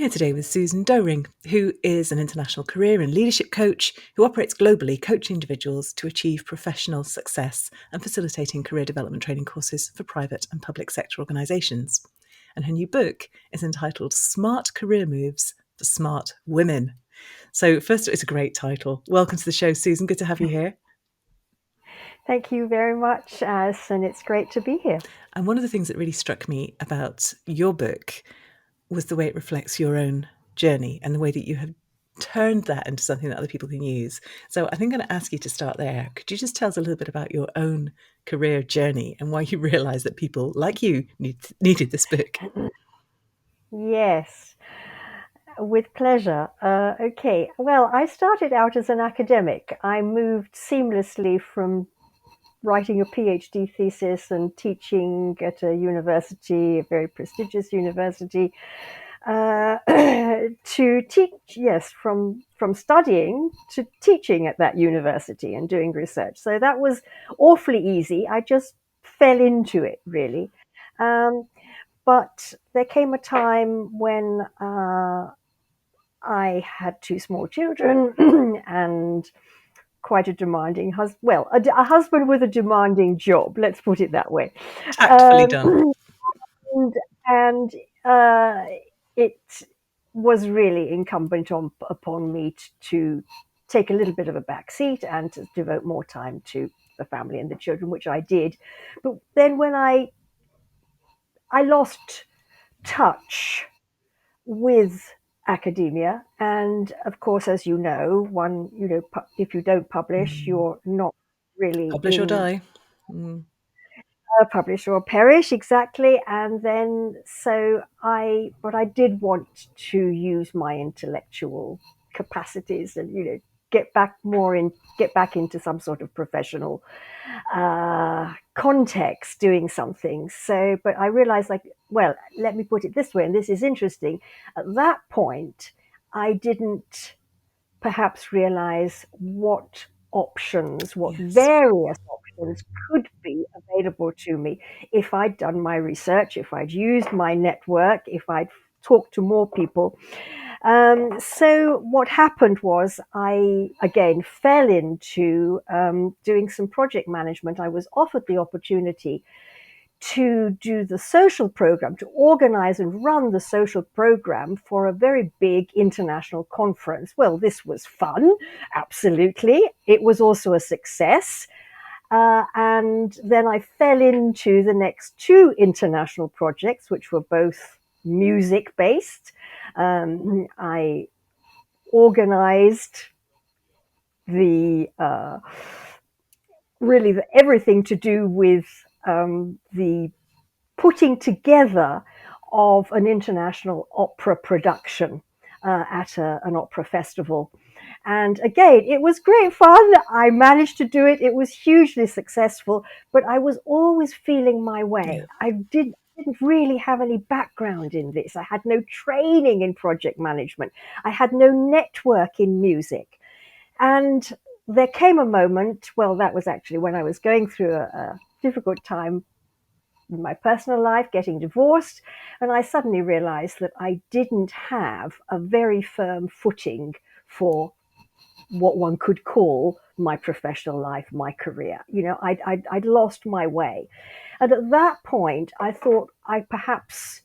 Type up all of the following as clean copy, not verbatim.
here today with Susan Doering, who is an international career and leadership coach who operates globally, coaching individuals to achieve professional success and facilitating career development training courses for private and public sector organisations. And her new book is entitled Smart Career Moves for Smart Women. So first, it's a great title. Welcome to the show, Susan. Good to have you here. Thank you very much, Alice, and it's great to be here. And one of the things that really struck me about your book was the way it reflects your own journey and the way that you have turned that into something that other people can use. So I think I'm going to ask you to start there. Could you just tell us a little bit about your own career journey and why you realised that people like you needed this book? Yes, with pleasure. Okay, well, I started out as an academic. I moved seamlessly from writing a PhD thesis and teaching at a university, a very prestigious university, to teach, yes, from studying to teaching at that university and doing research. So that was awfully easy. I just fell into it, really. But there came a time when I had two small children and quite a demanding husband. Well, a husband with a demanding job. Let's put it that way. Tactfully done. And it was really incumbent upon me to take a little bit of a back seat and to devote more time to the family and the children, which I did. But then when I lost touch with academia, and of course, as you know, if you don't publish, you're not really Publish or in die. publish or perish, exactly. And then but I did want to use my intellectual capacities and get back into some sort of professional context doing something. So, but I realized, well, let me put it this way, and this is interesting. At that point, I didn't perhaps realize what various options could be available to me if I'd done my research, if I'd used my network, if I'd talked to more people. So what happened was I again fell into doing some project management. I was offered the opportunity to do the social program, to organize and run the social program for a very big international conference. Well, this was fun, absolutely. It was also a success. And then I fell into the next two international projects, which were both music based. I organized everything to do with the putting together of an international opera production at an opera festival. And again, it was great fun. I managed to do it. It was hugely successful, but I was always feeling my way. Yeah. I didn't really have any background in this. I had no training in project management. I had no network in music. And there came a moment, well, that was actually when I was going through a difficult time in my personal life, getting divorced, and I suddenly realized that I didn't have a very firm footing for what one could call my professional life, my career. I'd lost my way. And at that point, I thought I perhaps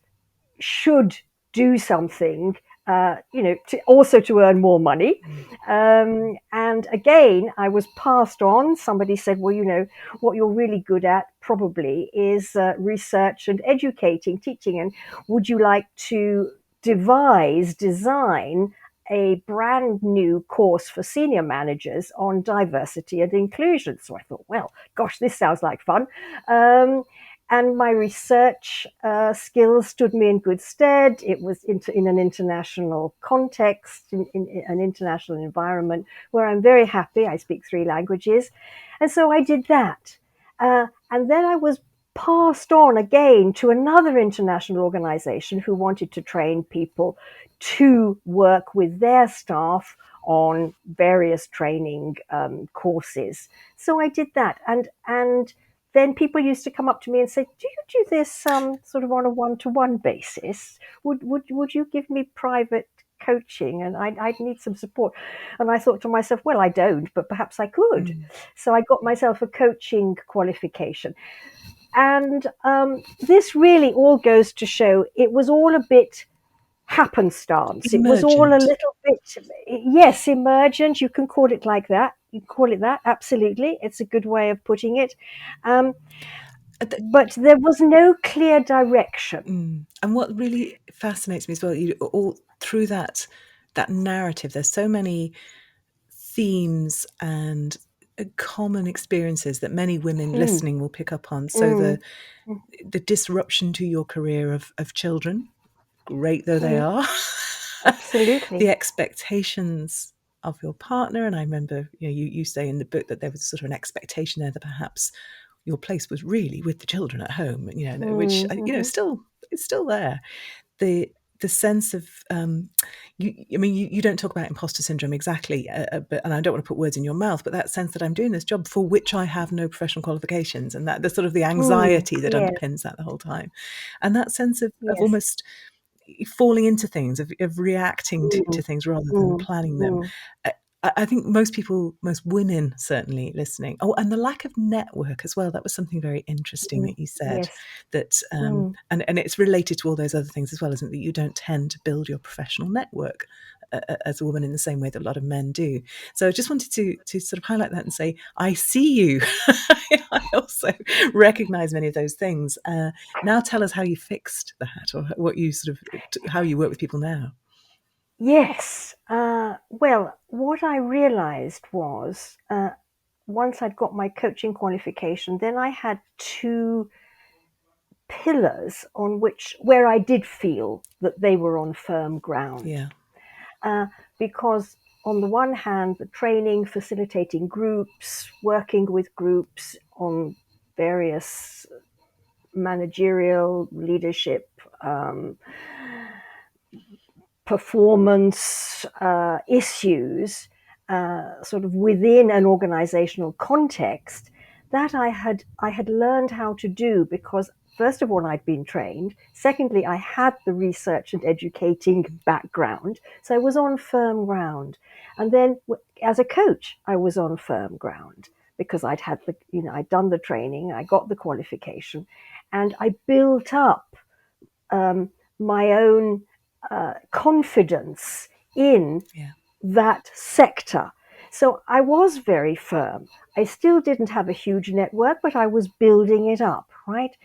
should do something, to earn more money. And again, I was passed on. Somebody said, well, what you're really good at probably is research and educating, teaching. And would you like to design a brand new course for senior managers on diversity and inclusion? So I thought, well, gosh, this sounds like fun. And my research skills stood me in good stead. It was in an international context, in an international environment where I'm very happy. I speak 3 languages. And so I did that. And then I was passed on again to another international organization who wanted to train people to work with their staff on various training courses. So I did that. And then people used to come up to me and say, "Do you do this sort of on a one-to-one basis? Would you give me private coaching? And I'd need some support." And I thought to myself, well, I don't, but perhaps I could. Mm. So I got myself a coaching qualification. And this really all goes to show it was all a bit happenstance. It was all a Emergent. little bit, yes, emergent. You can call it like that. You can call it that. Absolutely. It's a good way of putting it. Um, but there was no clear direction. And what really fascinates me as well, all through that narrative, there's so many themes and common experiences that many women Mm, listening will pick up on. So mm, the disruption to your career of children, great though they mm, are, the absolutely. expectations of your partner. And I remember, you say in the book that there was sort of an expectation there that perhaps your place was really with the children at home, which Mm, mhm. still it's still there. The sense of you don't talk about imposter syndrome exactly, but and I don't want to put words in your mouth, but that sense that I'm doing this job for which I have no professional qualifications, and that the sort of the anxiety that Yes, underpins that the whole time, and that sense of yes. almost falling into things, of reacting Mm, to things rather than mm, planning them. mm, I think most women certainly listening. Oh, and the lack of network as well. That was something very interesting mm, that you said. yes. That Mm. and it's related to all those other things as well, isn't it? That you don't tend to build your professional network as a woman in the same way that a lot of men do. So I just wanted to sort of highlight that and say, I see you. I also recognise many of those things. Now tell us how you fixed that, or what you sort of how you work with people now. Yes. Well, what I realized was once I'd got my coaching qualification, then I had two pillars on which where I did feel that they were on firm ground. Yeah, Uh, because on the one hand, the training, facilitating groups, working with groups on various managerial leadership performance issues sort of within an organizational context that I had learned how to do because first of all I'd been trained, secondly I had the research and educating background, so I was on firm ground, and then as a coach I was on firm ground because I'd done the training, I got the qualification, and I built up um, my own confidence in yeah. that sector. So I was very firm. I still didn't have a huge network, but I was building it up, right?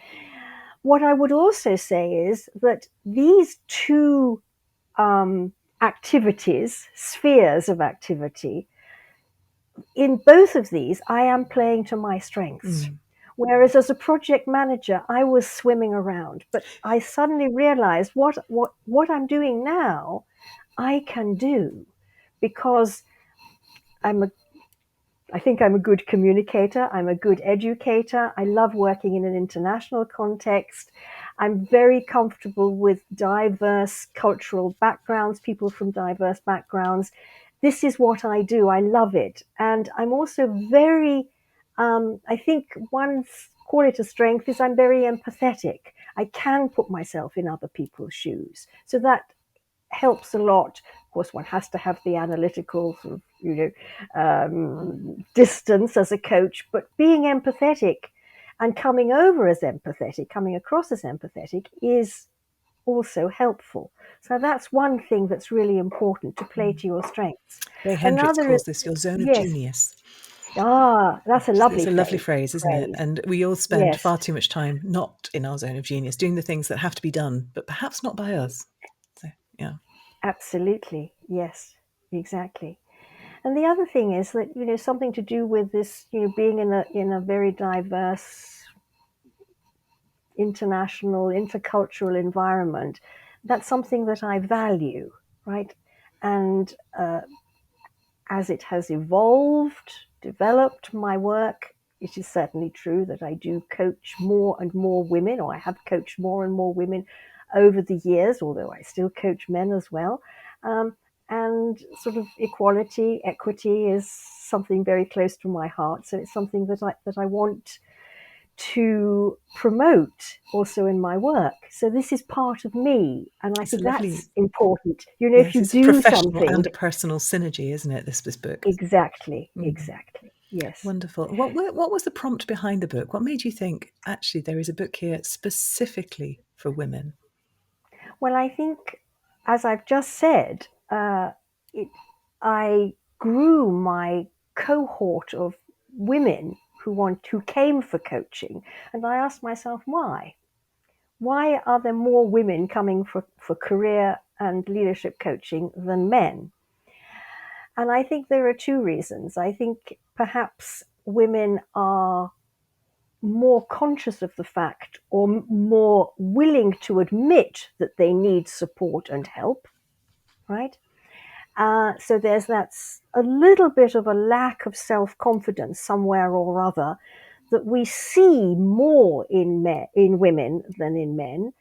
What I would also say is that these two activities, spheres of activity, in both of these, I am playing to my strengths. Mm. Whereas as a project manager, I was swimming around, but I suddenly realized what I'm doing now, I can do because I'm a I think I'm a good communicator. I'm a good educator. I love working in an international context. I'm very comfortable with diverse cultural backgrounds, people from diverse backgrounds. This is what I do. I love it. And I'm also very, I think one call it a strength is I'm very empathetic. I can put myself in other people's shoes. So that helps a lot. Of course, one has to have the analytical sort of, distance as a coach, but being empathetic and coming across as empathetic is also helpful. So that's one thing that's really important, to play to your strengths. Ray Hendricks Another is, calls this your zone of yes, genius. that's a It's lovely a lovely phrase. phrase, isn't it? And we all spend Yes, far too much time not in our zone of genius, doing the things that have to be done, but perhaps not by us. So, yeah. absolutely. Yes, exactly. And the other thing is that something to do with this, being in a very diverse international intercultural environment. That's something that I value, right? And as it has evolved, developed my work, it is certainly true that I do coach more and more women, or I have coached more and more women over the years, although I still coach men as well. And sort of equality, equity is something very close to my heart. So it's something that I want to promote also in my work. So this is part of me, and I It's a think lovely, that's important. You know, if yes, you it's a do professional something, and a personal synergy, isn't it, this book? exactly, Mm, exactly, yes. wonderful. What was the prompt behind the book? What made you think, actually, there is a book here specifically for women? Well, I think, as I've just said, it, I grew my cohort of women who came for coaching, and I asked myself why. Why are there more women coming for career and leadership coaching than men? And I think there are two reasons. I think perhaps women are more conscious of the fact or more willing to admit that they need support and help, right? So there's that's a little bit of a lack of self confidence somewhere or other that we see more in women than in men.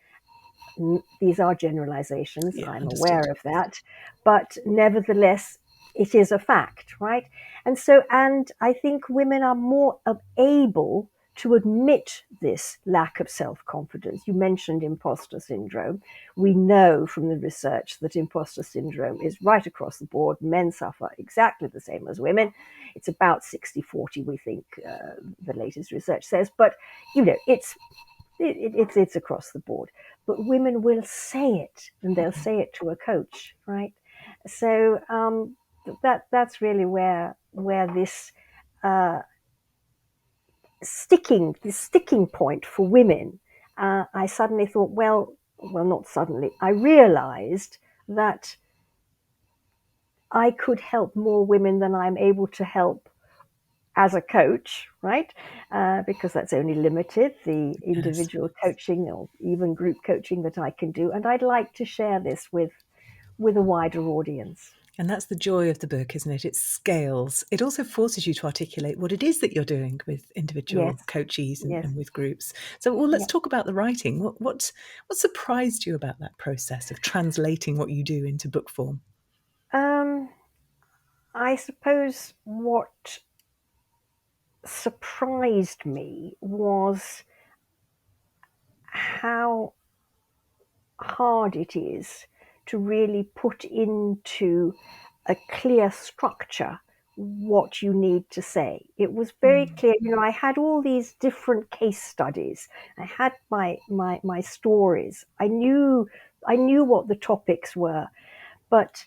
These are generalizations, Yeah, I'm understood. aware of that, but nevertheless, it is a fact, right? And I think women are more able to admit this lack of self confidence. You mentioned imposter syndrome. We know from the research that imposter syndrome is right across the board. Men suffer exactly the same as women. It's about 60-40, we think, the latest research says. But, you know, it's across the board. But women will say it, and they'll say it to a coach, right? So that's really where uh, this sticking point for women. I suddenly thought, well, not suddenly. I realised that I could help more women than I'm able to help as a coach, right? Because that's only limited, the Yes. individual coaching or even group coaching that I can do. And I'd like to share this with a wider audience. And that's the joy of the book, isn't it? It scales. It also forces you to articulate what it is that you're doing with Yes, individual coachees yes, and with groups. So, well, let's yeah. talk about the writing. What surprised you about that process of translating what you do into book form? Um, I suppose what surprised me was how hard it is to really put into a clear structure what you need to say. It was very Mm, clear. You know, I had all these different case studies. I had my stories. I knew what the topics were, but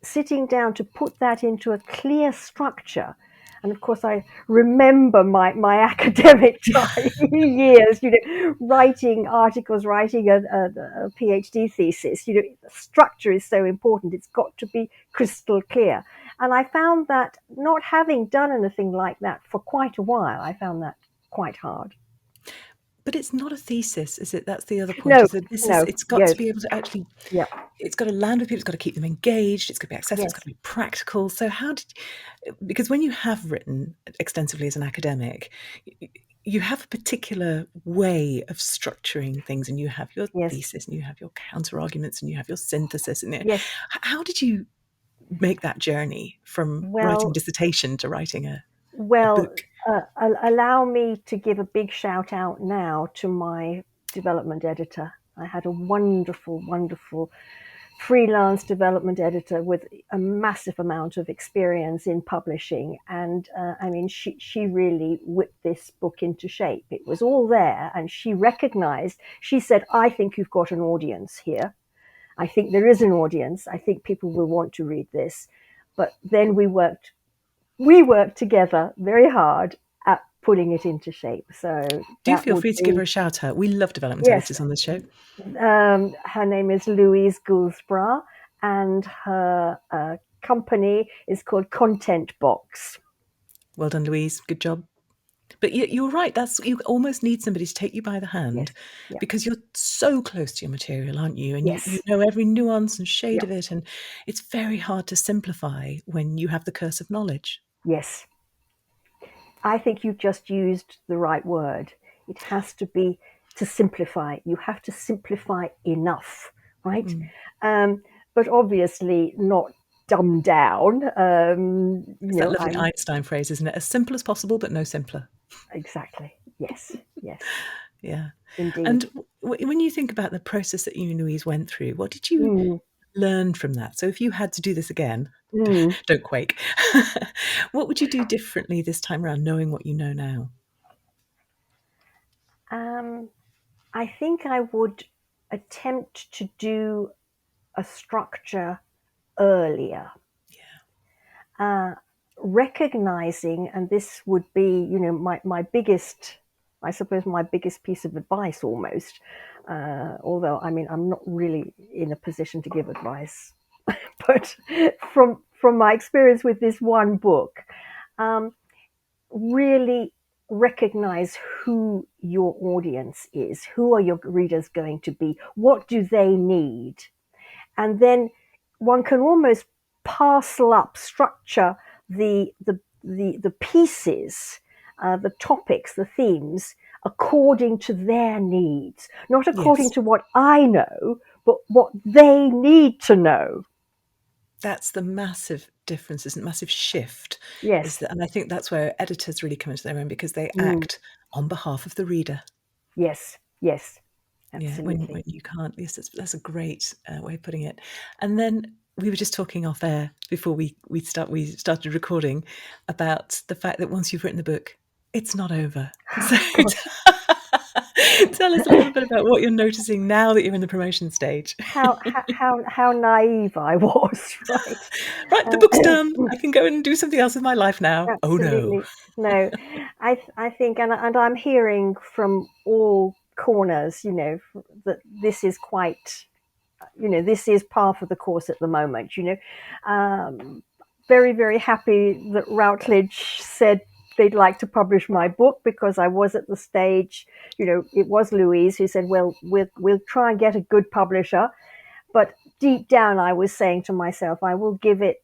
sitting down to put that into a clear structure. And of course, I remember my academic time, years, you know, writing articles, writing a PhD thesis. You know, the structure is so important. It's got to be crystal clear. And I found that not having done anything like that for quite a while, I found that quite hard. but it's not a thesis, is it? That's the other point. No, Is that no, it's got to yes, be able to actually, yeah, it's got to land with people. It's got to keep them engaged. It's got to be accessible. It's got yes, to be practical. So because when you have written extensively as an academic, you have a particular way of structuring things, and you have your yes, thesis, and you have your counter arguments, and you have your synthesis. And yes. how did you make that journey from writing a Well, dissertation to writing a Well, book? allow me to give a big shout out now to my development editor. I had a wonderful, wonderful freelance development editor with a massive amount of experience in publishing. And I mean, she really whipped this book into shape. It was all there, and she recognized, she said, I think you've got an audience here. I think there is an audience. I think people will want to read this. But then we worked together very hard at putting it into shape. So Do that feel would free to give her be, a shout out. We love development yes. editors on this show. Her name is Louise Goulsbra, and her company is called Content Box. Well done, Louise. Good job. But you're right. That's you almost need somebody to take you by the hand Yes. Yeah. because you're so close to your material, aren't you? And you Yes. know every nuance and shade Yeah. of it, and it's very hard to simplify when you have the curse of knowledge. Yes. I think you've just used the right word. It has to be to simplify. You have to simplify enough, right? Mm. Um, but obviously not dumb down. It's that lovely I'm Einstein phrase, isn't it? As simple as possible, but no simpler. exactly, Yes, yes, Yeah. indeed. And when you think about the process that you and Louise went through, what did you Mm, learn from that? So if you had to do this again, mm. don't quake, what would you do differently this time around, knowing what you know now? Um, I think I would attempt to do a structure earlier, Yeah. uh, recognizing, and this would be, my biggest, I suppose, my biggest piece of advice almost. Although, I mean, I'm not really in a position to give advice, but from my experience with this one book, um, really recognize who your audience is, who are your readers going to be, what do they need, and then one can almost parcel up, structure the pieces, the topics, the themes according to their needs, not according Yes. to what I know, but what they need to know. That's the massive difference, isn't it? Massive shift is Yes. that, and I think that's where editors really come into their own because they Mm. act on behalf of the reader. Yes. Yes. Yeah, Absolutely. when you can't, yes, that's a great way of putting it. And then we were just talking off air before we started recording about the fact that once you've written the book, it's not over. So Gosh, tell us a little bit about what you're noticing now that you're in the promotion stage. how naive I was, right? Right, the book's Uh, done. I can go and do something else with my life now. Oh no. Absolutely. No, I think, and I'm hearing from all corners, that this is quite, this is par for the course at the moment. Um, very very happy that Routledge said they'd like to publish my book, because I was at the stage, it was Louise who said, well, we'll try and get a good publisher, but deep down I was saying to myself, I will give it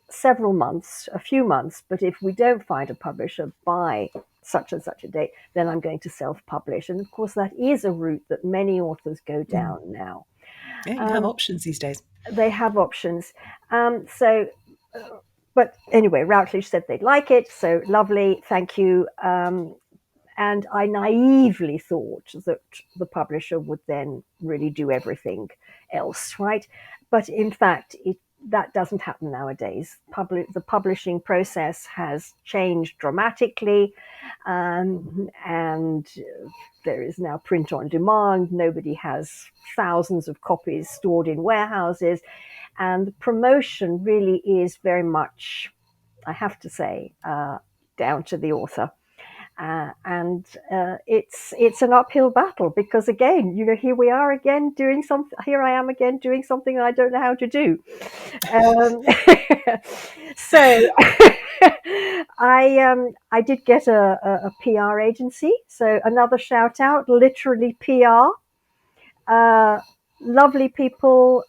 several months, a few months, but if we don't find a publisher by such and such a date, then I'm going to self publish. And of course, that is a route that many authors go Mm. down now. Yeah, you have Um, options these days. they have options. So, but anyway, Routledge said they'd like it. So lovely. Thank you. And I naively thought that the publisher would then really do everything else, right? But in fact, that doesn't happen nowadays. The publishing process has changed dramatically, and there is now print on demand. Nobody has thousands of copies stored in warehouses, and the promotion really is very much, I have to say, down to the author. And it's an uphill battle, because again, here we are again doing something. Here I am again doing something I don't know how to do. Um, so I did get a PR agency. So another shout out, literally PR. Uh, Lovely people,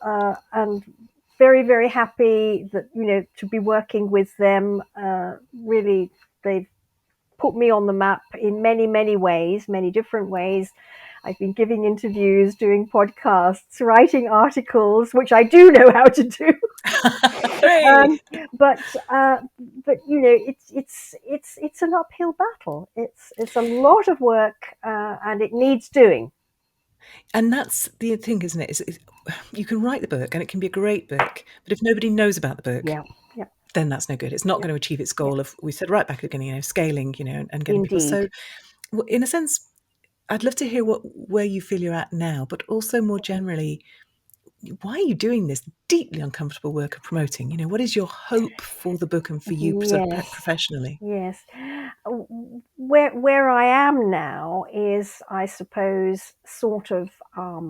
and very very happy that to be working with them. Really, they've put me on the map in many, many ways, many different ways. I've been giving interviews, doing podcasts, writing articles, which I do know how to do. Hooray! um, but it's an uphill battle. It's a lot of work, and it needs doing. And that's the thing, isn't it? Is you can write the book and it can be a great book, but if nobody knows about the book, Yeah, yeah, then that's no good. It's not yeah, going to achieve its yeah. goal of, we said right back at the beginning, scaling, and getting people. So, Indeed. in a sense, I'd love to hear where you feel you're at now, but also more generally, why are you doing this deeply uncomfortable work of promoting? What is your hope for the book and for you sort of Yes, professionally? yes. Where I am now is, I suppose, sort of a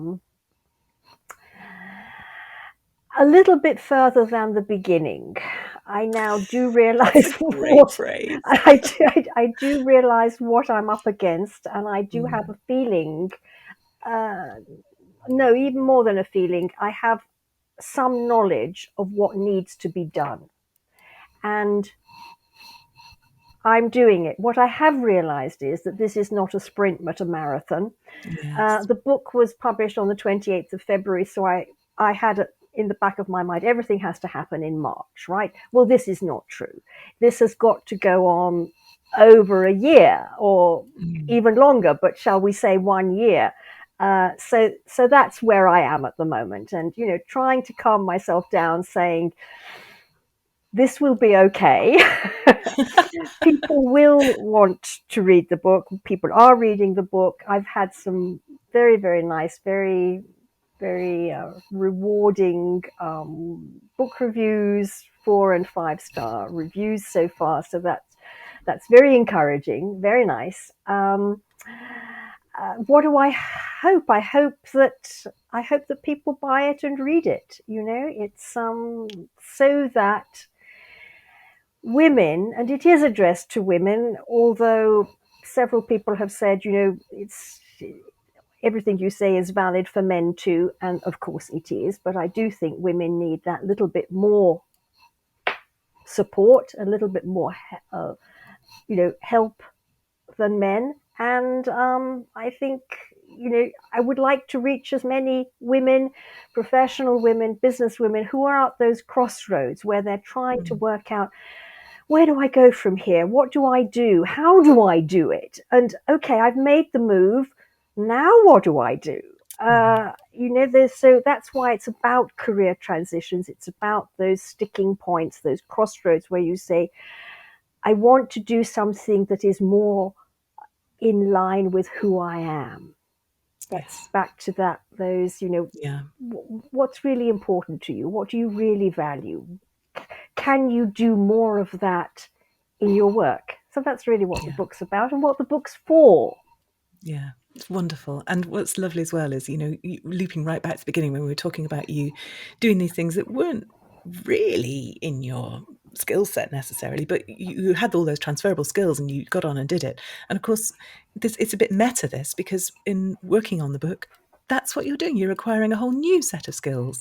little bit further than the beginning. I now do That's a realize great what phrase. I do realize what I'm up against, and I do have Mm, a feeling. Uh, no, even more than a feeling. I have some knowledge of what needs to be done, and I'm doing it. What I have realized is that this is not a sprint but a marathon. yes. The book was published on the 28th of February, so I had it in the back of my mind, everything has to happen in March, right? Well, this is not true. This has got to go on over a year or Mm. even longer, but shall we say 1 year? So that's where I am at the moment, and trying to calm myself down, saying this will be okay. People will want to read the book. People are reading the book. I've had some very, very nice, very, very rewarding book reviews, 4 and 5 star reviews so far. So that's very encouraging, very nice. What do I hope? I hope that people buy it and read it. It's so that women, and it is addressed to women, although several people have said, it's everything you say is valid for men too, and of course it is, but I do think women need that little bit more support, a little bit more, help than men. And I think, I would like to reach as many women, professional women, business women, who are at those crossroads where they're trying to Mm. work out, where do I go from here? What do I do? How do I do it? And okay, I've made the move. Now what do I do? Mm. So that's why it's about career transitions. It's about those sticking points, those crossroads where you say, I want to do something that is more in line with who I am. That's Yes. back to that, those, Yeah. what's really important to you? What do you really value? Can you do more of that in your work? So that's really what the Yeah. book's about and what the book's for. Yeah, it's wonderful. And what's lovely as well is, looping right back to the beginning when we were talking about you doing these things that weren't really in your skill set necessarily, but you had all those transferable skills and you got on and did it. And of course, it's a bit meta, this, because in working on the book, that's what you're doing. You're acquiring a whole new set of skills.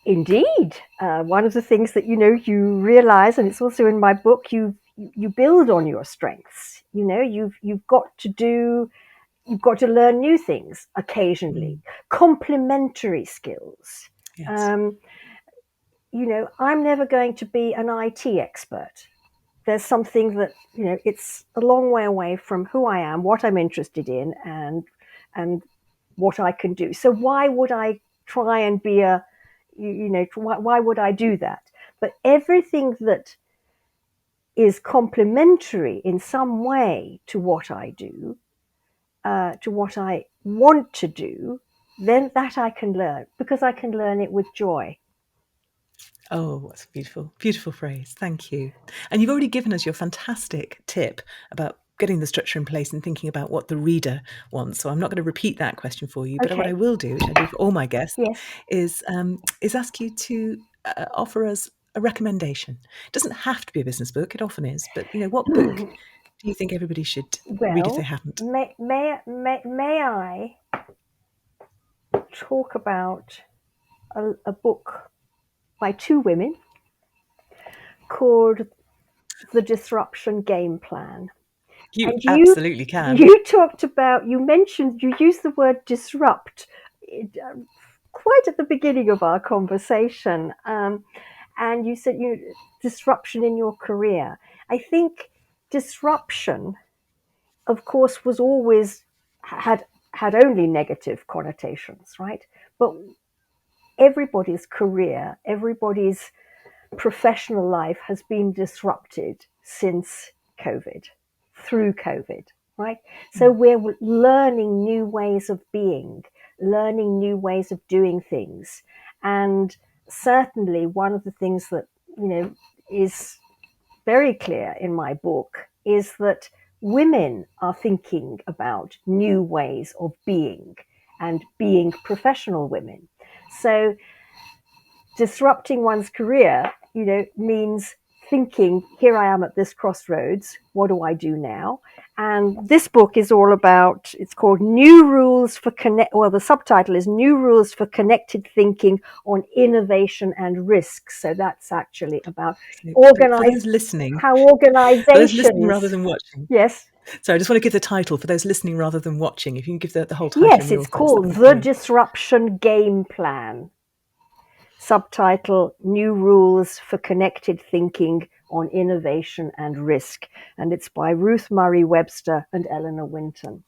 Indeed, one of the things that you realize, and it's also in my book, you build on your strengths. You've got to learn new things occasionally, Mm. complementary skills. Yes. Um, I'm never going to be an IT expert. There's something that it's a long way away from who I am, what I'm interested in, and what I can do. So why would I try and be why would I do that? But everything that is complementary in some way to what I do, to what I want to do, then that I can learn, because I can learn it with joy. Oh, that's a beautiful, beautiful phrase. Thank you. And you've already given us your fantastic tip about getting the structure in place and thinking about what the reader wants. So I'm not going to repeat that question for you, but what I Okay. will do, which I do for all my guests, Yes. is ask you to offer us a recommendation. It doesn't have to be a business book; it often is. But what book do you think everybody should read if they Well, haven't? may I talk about a book by two women called The Disruption Game Plan. You And absolutely can. you mentioned, you used the word disrupt quite at the beginning of our conversation. And you said, disruption in your career. I think disruption, of course, was always had only negative connotations, right? But everybody's career, everybody's professional life has been disrupted since COVID, through COVID, right? So Mm. we're learning new ways of being, learning new ways of doing things. And certainly one of the things that, is very clear in my book is that women are thinking about new ways of being and being professional women. So disrupting one's career, means thinking, here I am at this crossroads. What do I do now? And this book is all about, it's called New Rules for Connect, well, the subtitle is New Rules for Connected Thinking on Innovation and Risk. So that's actually about So for organize, those listening, how for those listening rather organizations, than watching. yes, So I just want to give the title for those listening rather than watching. If you can give the whole title in yes, your it's thoughts, that'd called be The brilliant. Disruption Game Plan. Subtitle New Rules for Connected Thinking on innovation and risk. And it's by Ruth Murray Webster and Eleanor Winton.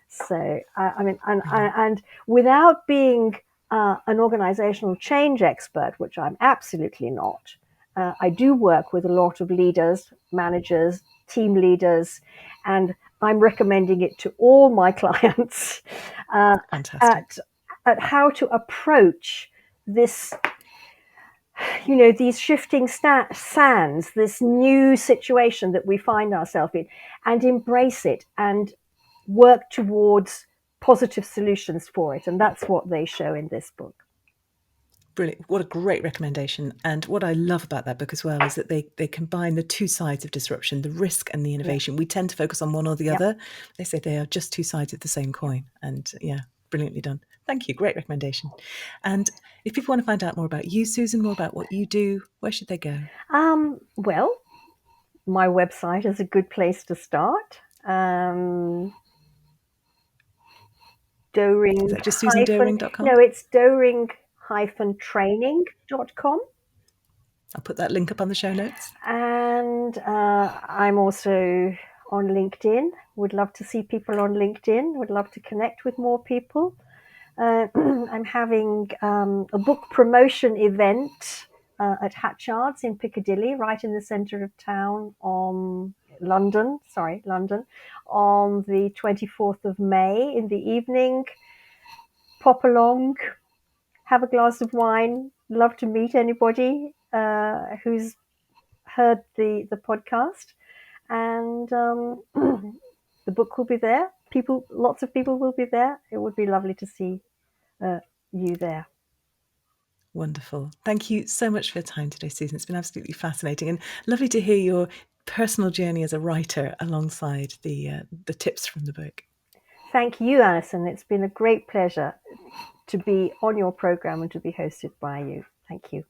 So, I mean, and without being an organizational change expert, which I'm absolutely not, I do work with a lot of leaders, managers, team leaders, and I'm recommending it to all my clients Fantastic. at how to approach this, these shifting sands, this new situation that we find ourselves in, and embrace it and work towards positive solutions for it. And that's what they show in this book. Brilliant. What a great recommendation. And what I love about that book as well is that they combine the two sides of disruption, the risk and the innovation. We tend to focus on one or the other. They say they are just two sides of the same coin. And yeah, brilliantly done. Thank you. Great recommendation. And if people want to find out more about you, Susan, more about what you do, where should they go? Well, my website is a good place to start. Doering Is that just hyphen, susandoering.com? no, it's doering-training.com. I'll put that link up on the show notes. And I'm also on LinkedIn. Would love to see people on LinkedIn. Would love to connect with more people. I'm having a book promotion event at Hatchards in Piccadilly, right in the centre of town, on London, on the 24th of May in the evening. Pop along, have a glass of wine. Love to meet anybody who's heard the podcast, and the book will be there. Lots of people will be there. It would be lovely to see you there. Wonderful. Thank you so much for your time today, Susan. It's been absolutely fascinating and lovely to hear your personal journey as a writer alongside the tips from the book. Thank you, Alison. It's been a great pleasure to be on your program and to be hosted by you. Thank you.